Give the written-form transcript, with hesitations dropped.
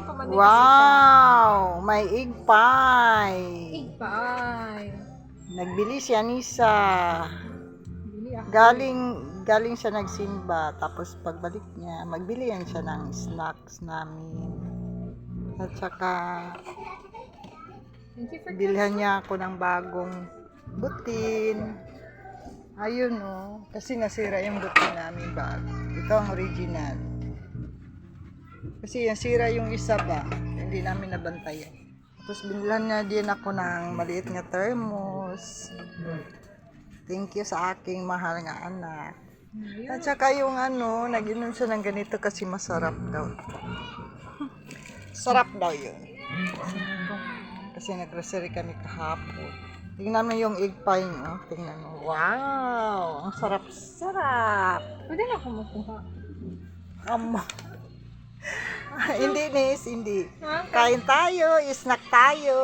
pa man din kasi siya. Wow! May egg pie. Egg pie. Nagbili siya Nisa. Bili ako. Galing siya nagsimba. Tapos pagbalik niya, magbili yan siya ng snacks namin. At saka, Thank you for bilhan niya ako ng bagong butin. Ayun oh, kasi nasira yung butin namin bag. Ito ang original. Kasi nasira yung isa ba, hindi namin nabantayan. Tapos binilhan niya din ako ng maliit nga thermos. Thank you sa aking mahal nga anak. At saka yung nag-inom siya ng ganito kasi masarap daw. Sarap daw yun. Kasi nag-grocery kami kahapon. Tingnan mo yung egg pie niyo. Tingnan mo. Wow! Ang sarap-sarap. Pwede na ako makuha. Hindi, Nis. Hindi. Ha? Kain tayo. Snack tayo.